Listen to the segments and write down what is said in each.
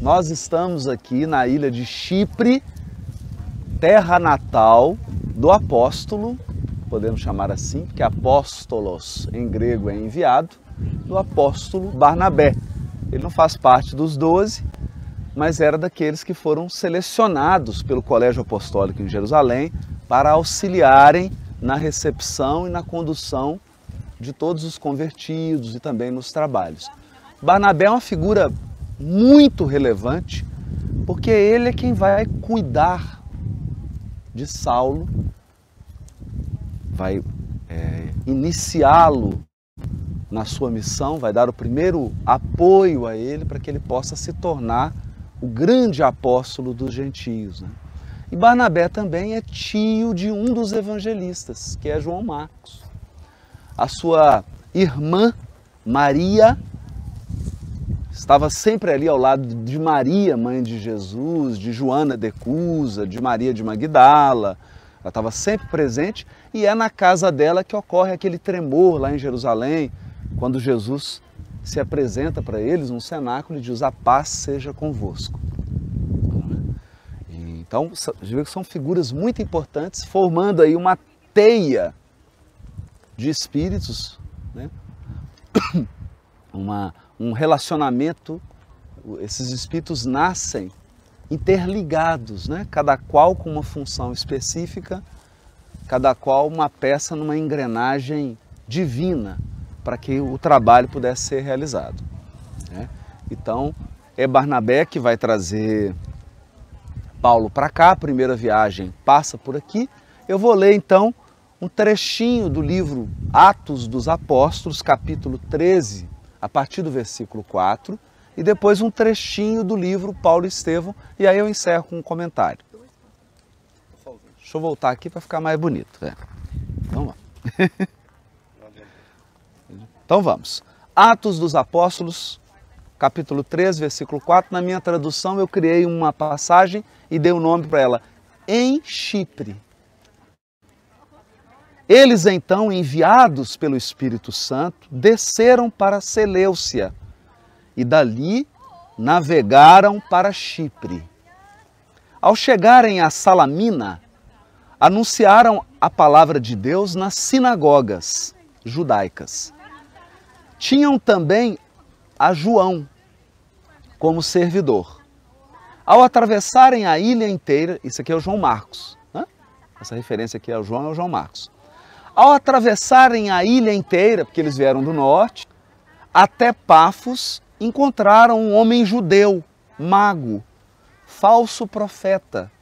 Nós estamos aqui na ilha de Chipre, terra natal do apóstolo, podemos chamar assim, porque apóstolos em grego é enviado, do apóstolo Barnabé. Ele não faz parte dos 12, mas era daqueles que foram selecionados pelo Colégio Apostólico em Jerusalém para auxiliarem na recepção e na condução de todos os convertidos e também nos trabalhos. Barnabé é uma figura muito relevante, porque ele é quem vai cuidar de Saulo, vai iniciá-lo na sua missão, vai dar o primeiro apoio a ele para que ele possa se tornar o grande apóstolo dos gentios, né? E Barnabé também é tio de um dos evangelistas, que é João Marcos. A sua irmã, Maria, estava sempre ali ao lado de Maria, mãe de Jesus, de Joana de Cusa, de Maria de Magdala. Ela estava sempre presente e é na casa dela que ocorre aquele tremor lá em Jerusalém, quando Jesus se apresenta para eles num cenáculo e diz: a paz seja convosco. Então, são figuras muito importantes, formando aí uma teia de espíritos, né? Um relacionamento. Esses espíritos nascem interligados, né? Cada qual com uma função específica, cada qual uma peça numa engrenagem divina para que o trabalho pudesse ser realizado, né? Então, é Barnabé que vai trazer Paulo para cá, a primeira viagem passa por aqui. Eu vou ler então um trechinho do livro Atos dos Apóstolos, capítulo 13, a partir do versículo 4, e depois um trechinho do livro Paulo e Estevão, e aí eu encerro com um comentário. Deixa eu voltar aqui para ficar mais bonito. Vamos lá. Então vamos. Atos dos Apóstolos, capítulo 13, versículo 4. Na minha tradução eu criei uma passagem e dei o nome para ela: em Chipre. Eles então, enviados pelo Espírito Santo, desceram para Seleucia e dali navegaram para Chipre. Ao chegarem a Salamina, anunciaram a palavra de Deus nas sinagogas judaicas. Tinham também a João como servidor. Ao atravessarem a ilha inteira, isso aqui é o João Marcos, né? Essa referência aqui ao João é o João Marcos. Ao atravessarem a ilha inteira, porque eles vieram do norte, até Pafos, encontraram um homem judeu, mago, falso profeta,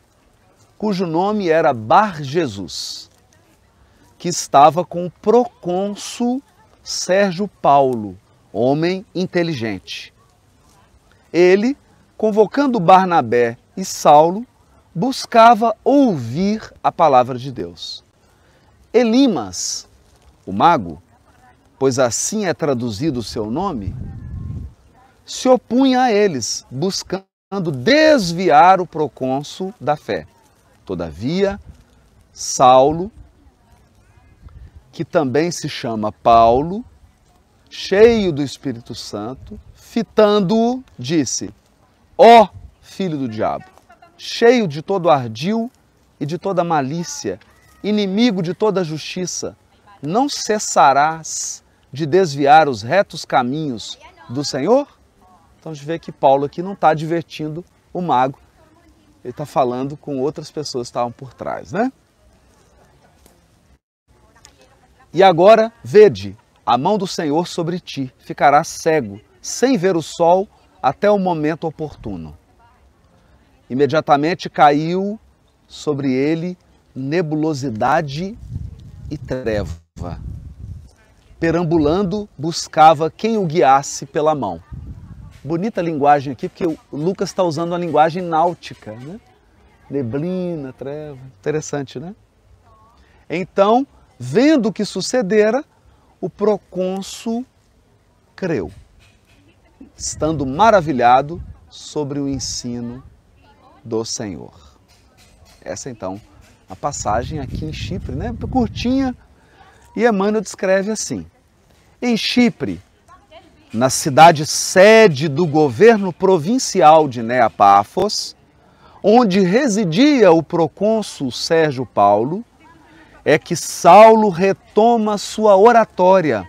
cujo nome era Bar-Jesus, que estava com o procônsul Sérgio Paulo, homem inteligente. Ele, convocando Barnabé e Saulo, buscava ouvir a palavra de Deus. Elimas, o mago, pois assim é traduzido o seu nome, se opunha a eles, buscando desviar o procônsul da fé. Todavia, Saulo, que também se chama Paulo, cheio do Espírito Santo, fitando-o, disse: ó filho do diabo, cheio de todo ardil e de toda malícia, inimigo de toda justiça, não cessarás de desviar os retos caminhos do Senhor? Então a gente vê que Paulo aqui não está divertindo o mago, ele está falando com outras pessoas que estavam por trás, né? E agora, vede, a mão do Senhor sobre ti, ficarás cego, sem ver o sol, até o momento oportuno. Imediatamente caiu sobre ele nebulosidade e treva. Perambulando, buscava quem o guiasse pela mão. Bonita linguagem aqui, porque o Lucas está usando uma linguagem náutica, né? Neblina, treva, interessante, né? Então, vendo o que sucedera, o procônsul creu, estando maravilhado sobre o ensino do Senhor. Essa então a passagem aqui em Chipre, né? Curtinha, e Emmanuel descreve assim: em Chipre, na cidade sede do governo provincial de Neapáfos, onde residia o procônsul Sérgio Paulo, é que Saulo retoma sua oratória,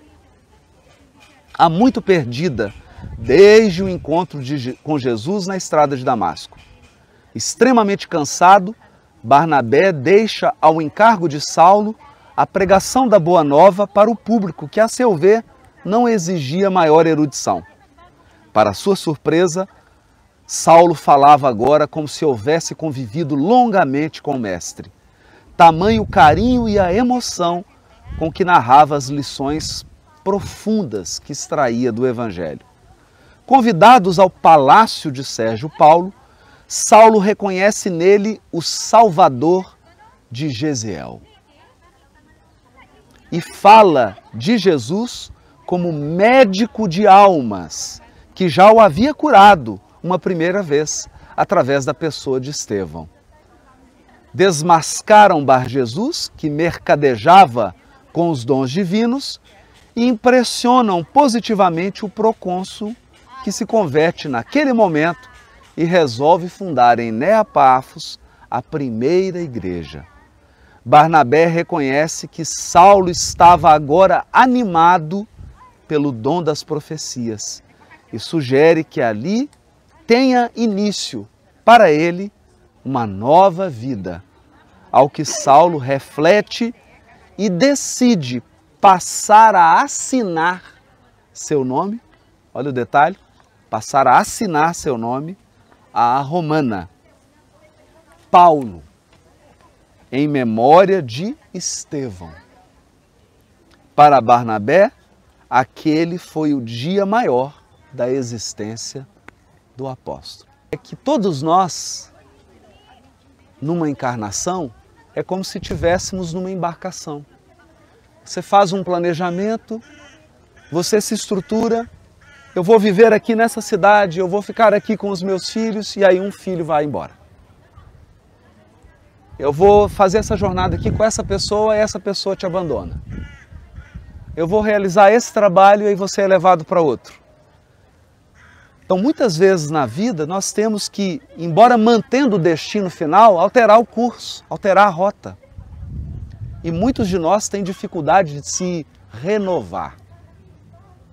há muito perdida desde o encontro com Jesus na estrada de Damasco. Extremamente cansado, Barnabé deixa ao encargo de Saulo a pregação da Boa Nova para o público, que, a seu ver, não exigia maior erudição. Para sua surpresa, Saulo falava agora como se houvesse convivido longamente com o mestre. Tamanho o carinho e a emoção com que narrava as lições profundas que extraía do Evangelho. Convidados ao palácio de Sérgio Paulo, Saulo reconhece nele o Salvador de Jezeel. E fala de Jesus como médico de almas, que já o havia curado uma primeira vez, através da pessoa de Estevão. Desmascaram Bar-Jesus, que mercadejava com os dons divinos, e impressionam positivamente o procônsul, que se converte naquele momento e resolve fundar em Neapáfos a primeira igreja. Barnabé reconhece que Saulo estava agora animado pelo dom das profecias e sugere que ali tenha início para ele uma nova vida, ao que Saulo reflete e decide passar a assinar seu nome, olha o detalhe, passar a assinar seu nome à romana, Paulo, em memória de Estevão. Para Barnabé, aquele foi o dia maior da existência do apóstolo. É que todos nós, numa encarnação, é como se estivéssemos numa embarcação. Você faz um planejamento, você se estrutura, eu vou viver aqui nessa cidade, eu vou ficar aqui com os meus filhos, e aí um filho vai embora. Eu vou fazer essa jornada aqui com essa pessoa e essa pessoa te abandona. Eu vou realizar esse trabalho e aí você é levado para outro. Então, muitas vezes na vida, nós temos que, embora mantendo o destino final, alterar o curso, alterar a rota. E muitos de nós têm dificuldade de se renovar.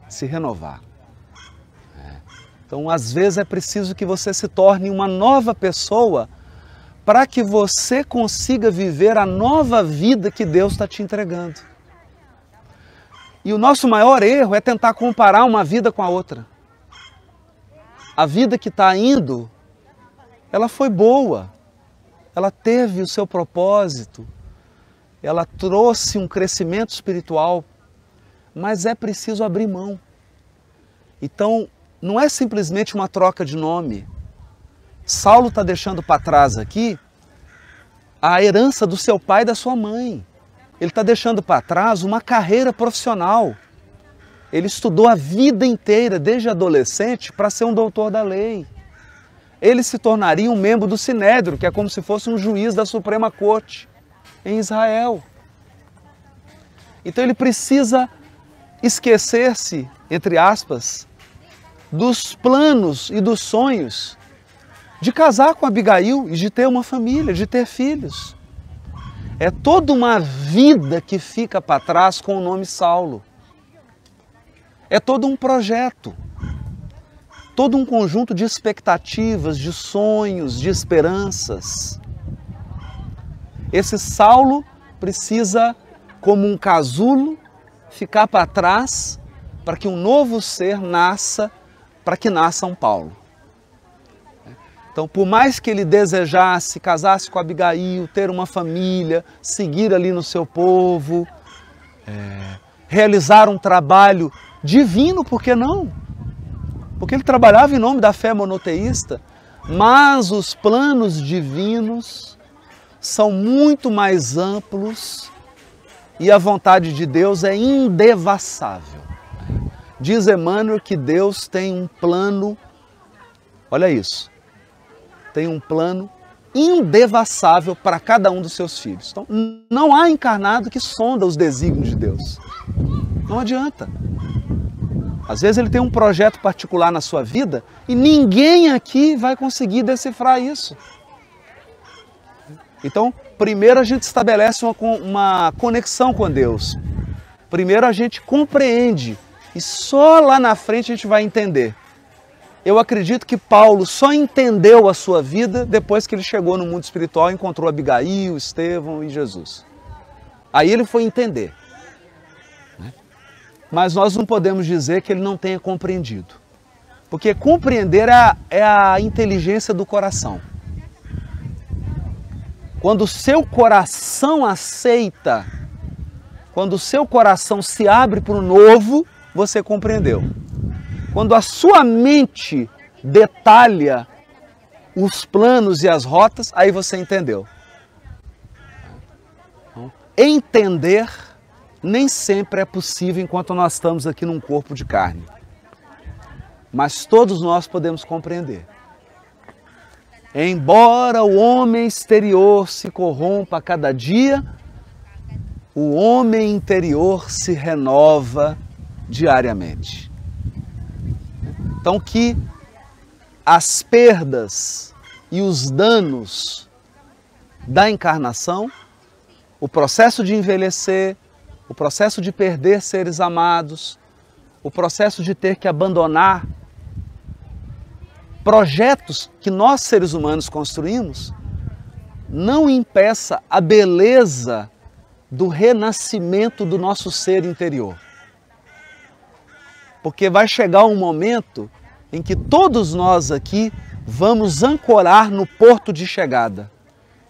Se renovar. Então, às vezes é preciso que você se torne uma nova pessoa para que você consiga viver a nova vida que Deus está te entregando. E o nosso maior erro é tentar comparar uma vida com a outra. A vida que está indo, ela foi boa, ela teve o seu propósito, ela trouxe um crescimento espiritual, mas é preciso abrir mão. Então, não é simplesmente uma troca de nome. Saulo está deixando para trás aqui a herança do seu pai e da sua mãe. Ele está deixando para trás uma carreira profissional. Ele estudou a vida inteira, desde adolescente, para ser um doutor da lei. Ele se tornaria um membro do Sinédrio, que é como se fosse um juiz da Suprema Corte em Israel. Então ele precisa esquecer-se, entre aspas, dos planos e dos sonhos de casar com Abigail e de ter uma família, de ter filhos. É toda uma vida que fica para trás com o nome Saulo. É todo um projeto, todo um conjunto de expectativas, de sonhos, de esperanças. Esse Saulo precisa, como um casulo, ficar para trás para que um novo ser nasça, para que nasça um Paulo. Então, por mais que ele desejasse, casasse com Abigail, ter uma família, seguir ali no seu povo, realizar um trabalho divino, por que não? Porque ele trabalhava em nome da fé monoteísta, mas os planos divinos são muito mais amplos e a vontade de Deus é indevassável. Diz Emmanuel que Deus tem um plano, olha isso, tem um plano indevassável para cada um dos seus filhos. Então, não há encarnado que sonda os desígnios de Deus. Não adianta. Às vezes ele tem um projeto particular na sua vida e ninguém aqui vai conseguir decifrar isso. Então, primeiro a gente estabelece uma conexão com Deus. Primeiro a gente compreende e só lá na frente a gente vai entender. Eu acredito que Paulo só entendeu a sua vida depois que ele chegou no mundo espiritual e encontrou Abigail, Estevão e Jesus. Aí ele foi entender. Mas nós não podemos dizer que ele não tenha compreendido. Porque compreender é a inteligência do coração. Quando o seu coração aceita, quando o seu coração se abre para o novo, você compreendeu. Quando a sua mente detalha os planos e as rotas, aí você entendeu. Entender nem sempre é possível enquanto nós estamos aqui num corpo de carne. Mas todos nós podemos compreender. Embora o homem exterior se corrompa a cada dia, o homem interior se renova diariamente. Então que as perdas e os danos da encarnação, o processo de envelhecer, o processo de perder seres amados, o processo de ter que abandonar projetos que nós seres humanos construímos, não impeça a beleza do renascimento do nosso ser interior. Porque vai chegar um momento em que todos nós aqui vamos ancorar no porto de chegada.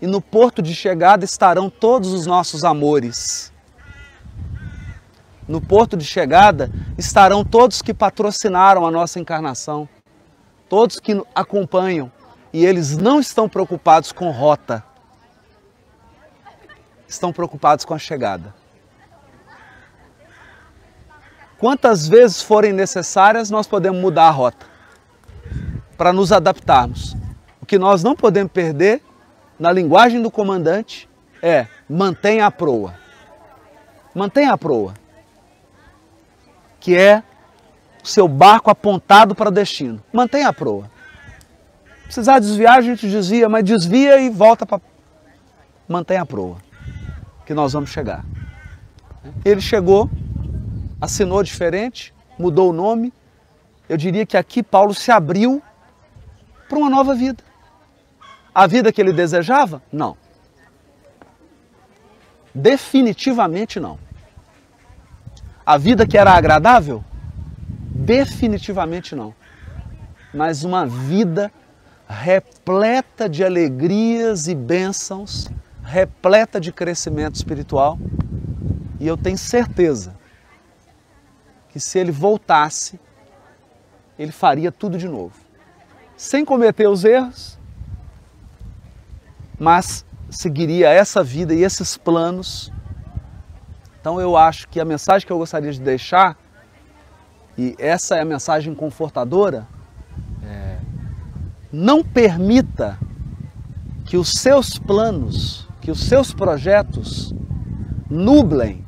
E no porto de chegada estarão todos os nossos amores. No porto de chegada estarão todos que patrocinaram a nossa encarnação, todos que acompanham, e eles não estão preocupados com rota, estão preocupados com a chegada. Quantas vezes forem necessárias, nós podemos mudar a rota, para nos adaptarmos. O que nós não podemos perder, na linguagem do comandante, é mantenha a proa. Mantenha a proa, que é o seu barco apontado para o destino. Mantenha a proa. Precisar desviar, a gente desvia, mas desvia e volta para... Mantenha a proa, que nós vamos chegar. Ele chegou, assinou diferente, mudou o nome. Eu diria que aqui Paulo se abriu para uma nova vida. A vida que ele desejava? Não. Definitivamente não. A vida que era agradável? Definitivamente não. Mas uma vida repleta de alegrias e bênçãos, repleta de crescimento espiritual. E eu tenho certeza que se ele voltasse, ele faria tudo de novo. Sem cometer os erros, mas seguiria essa vida e esses planos. Então eu acho que a mensagem que eu gostaria de deixar, e essa é a mensagem confortadora, não permita que os seus planos, que os seus projetos nublem,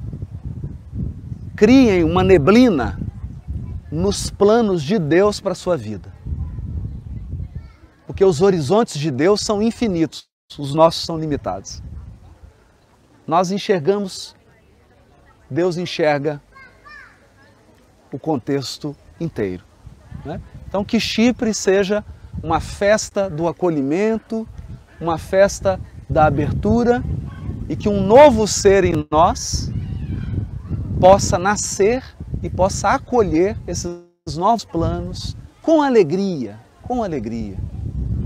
criem uma neblina nos planos de Deus para a sua vida. Porque os horizontes de Deus são infinitos, os nossos são limitados. Nós enxergamos, Deus enxerga o contexto inteiro, né? Então que Chipre seja uma festa do acolhimento, uma festa da abertura, e que um novo ser em nós possa nascer e possa acolher esses novos planos com alegria, com alegria,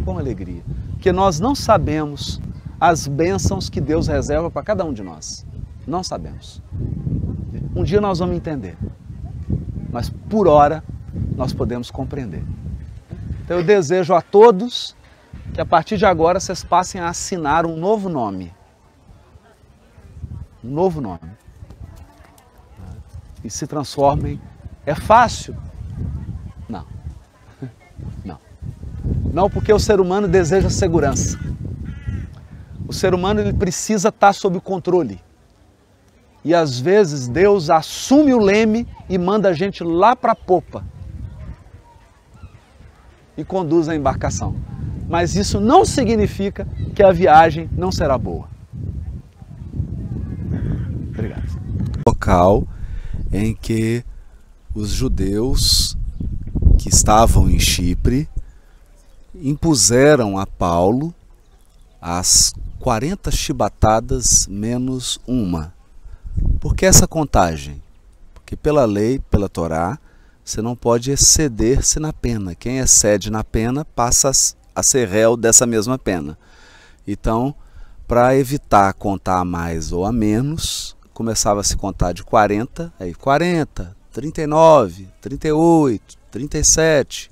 com alegria. Porque nós não sabemos as bênçãos que Deus reserva para cada um de nós. Não sabemos. Um dia nós vamos entender, mas por hora nós podemos compreender. Então eu desejo a todos que a partir de agora vocês passem a assinar um novo nome. Um novo nome. E se transformem. É fácil? Não. Não. Não, porque o ser humano deseja segurança. O ser humano ele precisa estar sob controle. E às vezes Deus assume o leme e manda a gente lá para a popa e conduz a embarcação. Mas isso não significa que a viagem não será boa. Obrigado. Local em que os judeus que estavam em Chipre impuseram a Paulo as 40 chibatadas menos uma. Por que essa contagem? Porque pela lei, pela Torá, você não pode exceder-se na pena. Quem excede na pena passa a ser réu dessa mesma pena. Então, para evitar contar a mais ou a menos, começava a se contar de 40, aí 40, 39, 38, 37,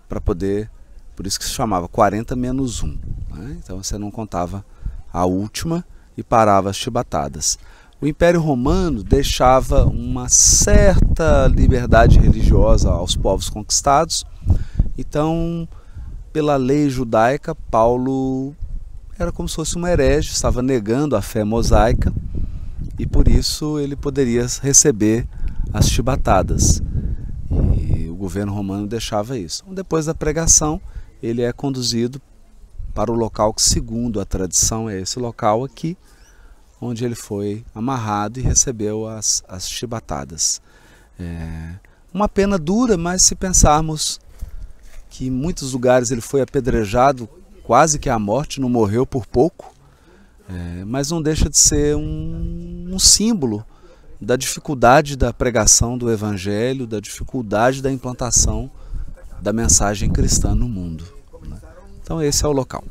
para poder, por isso que se chamava 40 menos 1. Né? Então você não contava a última e parava as chibatadas. O Império Romano deixava uma certa liberdade religiosa aos povos conquistados, então, pela lei judaica, Paulo era como se fosse um herege, estava negando a fé mosaica, e por isso ele poderia receber as chibatadas. E o governo romano deixava isso. Depois da pregação, ele é conduzido para o local que, segundo a tradição, é esse local aqui, onde ele foi amarrado e recebeu as chibatadas. Uma pena dura, mas se pensarmos que em muitos lugares ele foi apedrejado quase que à morte, não morreu por pouco, mas não deixa de ser um símbolo da dificuldade da pregação do Evangelho, da dificuldade da implantação da mensagem cristã no mundo. Então esse é o local.